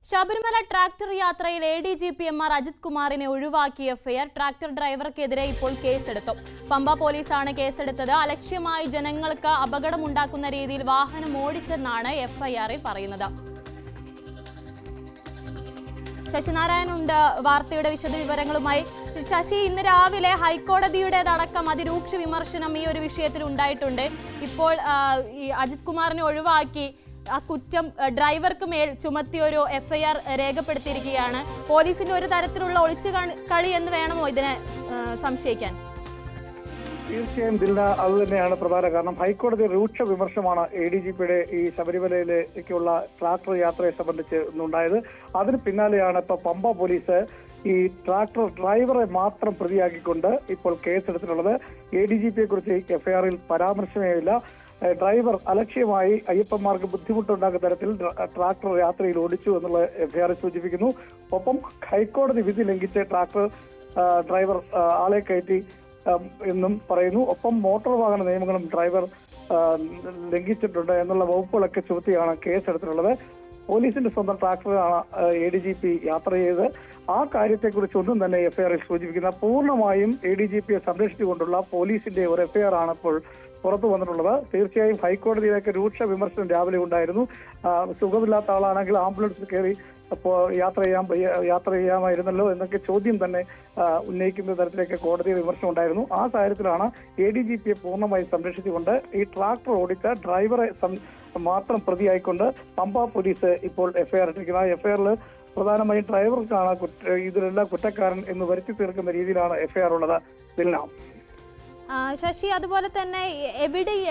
Sabarimala tractor യാത്രയിൽ ADGP MR Ajith കുമാറിനെ ഒഴിവാക്കിയ എഫ്ഐആർ ട്രാക്ടർ ഡ്രൈവർക്കെതിരെ ഇപ്പോൾ കേസെടുത്തു. പമ്പ പോലീസാണ് കേസെടുത്തത്. അലക്ഷ്യമായി ജനങ്ങൾക്ക് അപകടമുണ്ടാക്കുന്ന രീതിയിൽ വാഹനം ഓടിച്ചെന്നാണ് എഫ്ഐആറിൽ പറയുന്നത്. ശശിനാരായണനുണ്ട് വാർത്തയുടെ വിശദവിവരങ്ങളുമായി. ശശി, ഇന്ന് രാവിലെ ഹൈക്കോടതിയുടേതടക്കം അതിരൂക്ഷ വിമർശനം ഈ ഒരു വിഷയത്തിൽ ഉണ്ടായിട്ടുണ്ട്. ഇപ്പോൾ ഈ അജിത് കുമാറിനെ ഒഴിവാക്കി ആ കുറ്റം ഡ്രൈവർക്ക് മേൽ ചുമത്തിയൊരു എഫ്ഐആർ രേഖപ്പെടുത്തിയിരിക്കുകയാണ്. പോലീസിന്റെ ഒരു തരത്തിലുള്ള ഒളിച്ചു കളി എന്ന് വേണമോ ഇതിനെ സംശയിക്കാൻ? തീർച്ചയായും ദിൽന, അത് തന്നെയാണ് പ്രധാന കാരണം. ഹൈക്കോടതി രൂക്ഷ വിമർശനമാണ് ADGPയുടെ ഈ ശബരിമലയിലേക്കുള്ള ട്രാക്ടർ യാത്രയെ സംബന്ധിച്ച് ഉണ്ടായത്. അതിന് പിന്നാലെയാണ് ഇപ്പോൾ പമ്പ പോലീസ് ഈ ട്രാക്ടർ ഡ്രൈവറെ മാത്രം പ്രതിയാക്കിക്കൊണ്ട് ഇപ്പോൾ കേസെടുത്തിട്ടുള്ളത്. ADGPയെ കുറിച്ച് എഫ്ഐആറിൽ പരാമർശമേയില്ല. ഡ്രൈവർ അലക്ഷ്യമായി അയ്യപ്പന്മാർക്ക് ബുദ്ധിമുട്ടുണ്ടാക്കുന്ന തരത്തിൽ ട്രാക്ടർ യാത്രയിൽ ഓടിച്ചു എന്നുള്ള എഫ്ഐആറിൽ സൂചിപ്പിക്കുന്നു. ഒപ്പം ഹൈക്കോടതി വിധി ലംഘിച്ച് ട്രാക്ടർ ഡ്രൈവർ ആളെ കയറ്റി എന്നും പറയുന്നു. ഒപ്പം മോട്ടോർ വാഹന നിയമങ്ങളും ഡ്രൈവർ ലംഘിച്ചിട്ടുണ്ട് എന്നുള്ള വകുപ്പുകളൊക്കെ ചുമത്തിയാണ് കേസെടുത്തിട്ടുള്ളത്. പോലീസിന്റെ സ്വന്തം ട്രാക്ടറാണ് ADGP യാത്ര ചെയ്തത്. ആ കാര്യത്തെക്കുറിച്ച് ഒന്നും തന്നെ എഫ്ഐആറിൽ സൂചിപ്പിക്കുന്ന പൂർണ്ണമായും ADGPയെ സംരക്ഷിച്ചുകൊണ്ടുള്ള പോലീസിന്റെ ഒരു എഫ്ഐആർ ആണ് ഇപ്പോൾ പുറത്തു വന്നിട്ടുള്ളത്. തീർച്ചയായും ഹൈക്കോടതിയിലേക്ക് രൂക്ഷ വിമർശനം രാവിലെ ഉണ്ടായിരുന്നു. സുഖമില്ലാത്ത ആളാണെങ്കിൽ ആംബുലൻസിൽ കയറി അപ്പോൾ യാത്ര ചെയ്യാമായിരുന്നല്ലോ എന്നൊക്കെ ചോദ്യം തന്നെ ഉന്നയിക്കുന്ന തരത്തിലേക്ക് കോടതി വിമർശനം ഉണ്ടായിരുന്നു. ആ കാര്യത്തിലാണ് ADGPയെ പൂർണ്ണമായി സംരക്ഷിച്ചുകൊണ്ട് ഈ ട്രാക്ടർ ഓടിച്ച ഡ്രൈവറെ മാത്രം പ്രതിയായിക്കൊണ്ട് പമ്പ പോലീസ് ഇപ്പോൾ എഫ്ഐആർ ഇട്ടിരിക്കുന്നത്. എഫ്ഐആറിൽ പ്രധാനമായും ഡ്രൈവർക്കാണ് ഇതിലെല്ലാം കുറ്റക്കാരൻ എന്ന് വരുത്തി തീർക്കുന്ന രീതിയിലാണ് എഫ്ഐആർ ഉള്ളത്. ശശി, അതുപോലെ തന്നെ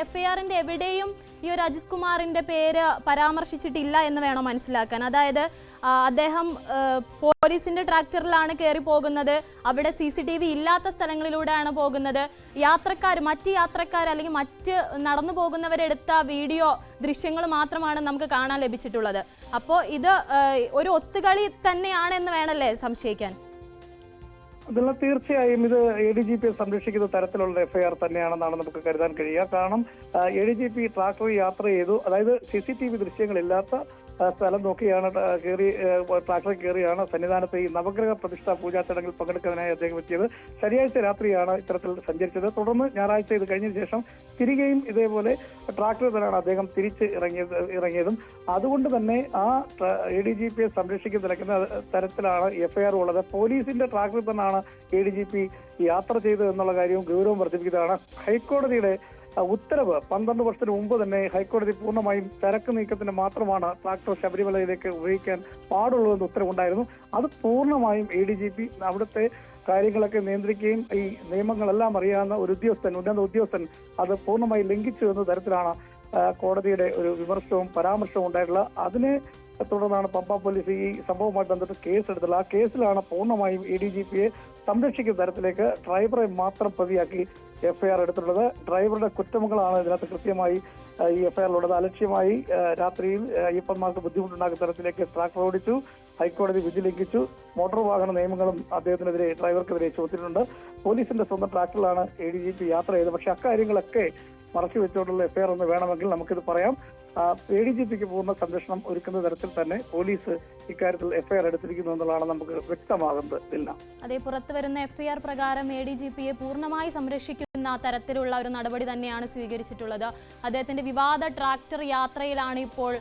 എഫ്ഐആറിന്റെ എവിടെയും ഈ ഒരു അജിത് കുമാറിന്റെ പേര് പരാമർശിച്ചിട്ടില്ല എന്ന് വേണം മനസ്സിലാക്കാൻ. അതായത് അദ്ദേഹം പോലീസിന്റെ ട്രാക്ടറിലാണ് കയറി പോകുന്നത്, അവിടെ CCTV ഇല്ലാത്ത സ്ഥലങ്ങളിലൂടെയാണ് പോകുന്നത്. മറ്റ് യാത്രക്കാർ അല്ലെങ്കിൽ മറ്റ് നടന്നു പോകുന്നവരെടുത്ത വീഡിയോ ദൃശ്യങ്ങൾ മാത്രമാണ് നമുക്ക് കാണാൻ ലഭിച്ചിട്ടുള്ളത്. അപ്പോൾ ഇത് ഒരു ഒത്തുകളി തന്നെയാണെന്ന് വേണമല്ലേ സംശയിക്കാൻ? അതെല്ലാം തീർച്ചയായും ഇത് ADGPയെ സംരക്ഷിക്കുന്ന തരത്തിലുള്ള എഫ്ഐആർ തന്നെയാണെന്നാണ് നമുക്ക് കരുതാൻ കഴിയുക. കാരണം ADGP ട്രാക്ടർ യാത്ര ചെയ്തു, അതായത് CCTV ദൃശ്യങ്ങളില്ലാത്ത സ്ഥലം നോക്കിയാണ് ട്രാക്ടറിൽ കയറിയാണ് സന്നിധാനത്ത് ഈ നവഗ്രഹ പ്രതിഷ്ഠാ പൂജാ ചടങ്ങിൽ പങ്കെടുക്കാനായി അദ്ദേഹം എത്തിയത്. ശനിയാഴ്ച രാത്രിയാണ് ഇത്തരത്തിൽ സഞ്ചരിച്ചത്. തുടർന്ന് ഞായറാഴ്ച ഇത് കഴിഞ്ഞതിന് ശേഷം തിരികെയും ഇതേപോലെ ട്രാക്ടറിൽ തന്നെയാണ് അദ്ദേഹം തിരിച്ച് ഇറങ്ങിയതും. അതുകൊണ്ട് തന്നെ ആ ADGPയെ സംരക്ഷിക്കുന്ന തരത്തിലാണ് എഫ്ഐആർ ഉള്ളത്. പോലീസിന്റെ ട്രാക്ടറിൽ തന്നെയാണ് ADGP യാത്ര ചെയ്തത് എന്നുള്ള കാര്യവും ഗൗരവം വർദ്ധിപ്പിക്കുന്നതാണ്. ഹൈക്കോടതിയുടെ ഉത്തരവ് 12 വർഷത്തിന് മുമ്പ് തന്നെ ഹൈക്കോടതി പൂർണ്ണമായും ചരക്ക് നീക്കത്തിന് മാത്രമാണ് ട്രാക്ടർ ശബരിമലയിലേക്ക് ഉപയോഗിക്കാൻ പാടുള്ളൂ എന്ന് ഉത്തരവുണ്ടായിരുന്നു. അത് പൂർണ്ണമായും ADGP അവിടുത്തെ കാര്യങ്ങളൊക്കെ നിയന്ത്രിക്കുകയും ഈ നിയമങ്ങളെല്ലാം അറിയാവുന്ന ഒരു ഉന്നത ഉദ്യോഗസ്ഥൻ അത് പൂർണ്ണമായി ലംഘിച്ചു എന്ന തരത്തിലാണ് കോടതിയുടെ ഒരു വിമർശനവും പരാമർശവും ഉണ്ടായിട്ടുള്ളത്. അതിനെ തുടർന്നാണ് പമ്പ പോലീസ് ഈ സംഭവവുമായി ബന്ധപ്പെട്ട് കേസെടുത്തുള്ളത്. ആ കേസിലാണ് പൂർണ്ണമായും ADGPയെ സംരക്ഷിക്കുന്ന തരത്തിലേക്ക് ഡ്രൈവറെ മാത്രം പ്രതിയാക്കി എഫ്ഐആർ എടുത്തിട്ടുള്ളത്. ഡ്രൈവറുടെ കുറ്റങ്ങളാണ് ഇതിനകത്ത് കൃത്യമായി ഈ എഫ്ഐആറിലുള്ളത്. അലക്ഷ്യമായി രാത്രിയിൽ അയ്യപ്പന്മാർക്ക് ബുദ്ധിമുട്ടുണ്ടാക്കുന്ന തരത്തിലേക്ക് ട്രാക്ടർ ഓടിച്ചു, ഹൈക്കോടതി വിധി ലംഘിച്ചു, മോട്ടോർ വാഹന നിയമങ്ങളും അദ്ദേഹത്തിനെതിരെ ഡ്രൈവർക്കെതിരെ ചുമത്തിയിട്ടുണ്ട്. പോലീസിന്റെ സ്വന്തം ട്രാക്ടറിലാണ് ADGP യാത്ര ചെയ്തത്. പക്ഷെ അക്കാര്യങ്ങളൊക്കെ മറച്ചു വെച്ചുകൊണ്ടുള്ള എഫ്ഐആർ എന്ന് വേണമെങ്കിൽ നമുക്കിത് പറയാം. ADGPക്ക് പൂർണ്ണ സംരക്ഷണം ഒരുക്കുന്ന തരത്തിൽ തന്നെ പോലീസ് ഇക്കാര്യത്തിൽ എഫ്ഐആർ എടുത്തിരിക്കുന്നു എന്നുള്ളതാണ് നമുക്ക് വ്യക്തമാകുന്നത്. അതേ, പുറത്തു വരുന്ന എഫ്ഐആർ പ്രകാരം ADGPയെ പൂർണ്ണമായി സംരക്ഷിക്കുന്ന തരത്തിലുള്ള ഒരു നടപടി തന്നെയാണ് സ്വീകരിച്ചിട്ടുള്ളത്. അദ്ദേഹത്തിന്റെ വിവാദ ട്രാക്ടർ യാത്രയിലാണ് ഇപ്പോൾ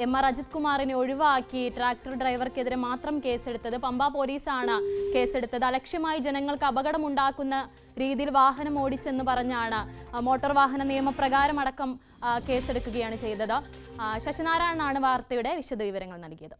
MR അജിത് കുമാറിനെ ഒഴിവാക്കി ട്രാക്ടർ ഡ്രൈവർക്കെതിരെ മാത്രം കേസെടുത്തത്. പമ്പ പോലീസാണ് കേസെടുത്തത്. അലക്ഷ്യമായി ജനങ്ങൾക്ക് അപകടമുണ്ടാക്കുന്ന രീതിയിൽ വാഹനം ഓടിച്ചെന്ന് പറഞ്ഞാണ് മോട്ടോർ വാഹന നിയമപ്രകാരം അടക്കം കേസെടുക്കുകയാണ് ചെയ്തത്. ശശിനാരായണനാണ് വാർത്തയുടെ വിശദവിവരങ്ങൾ നൽകിയത്.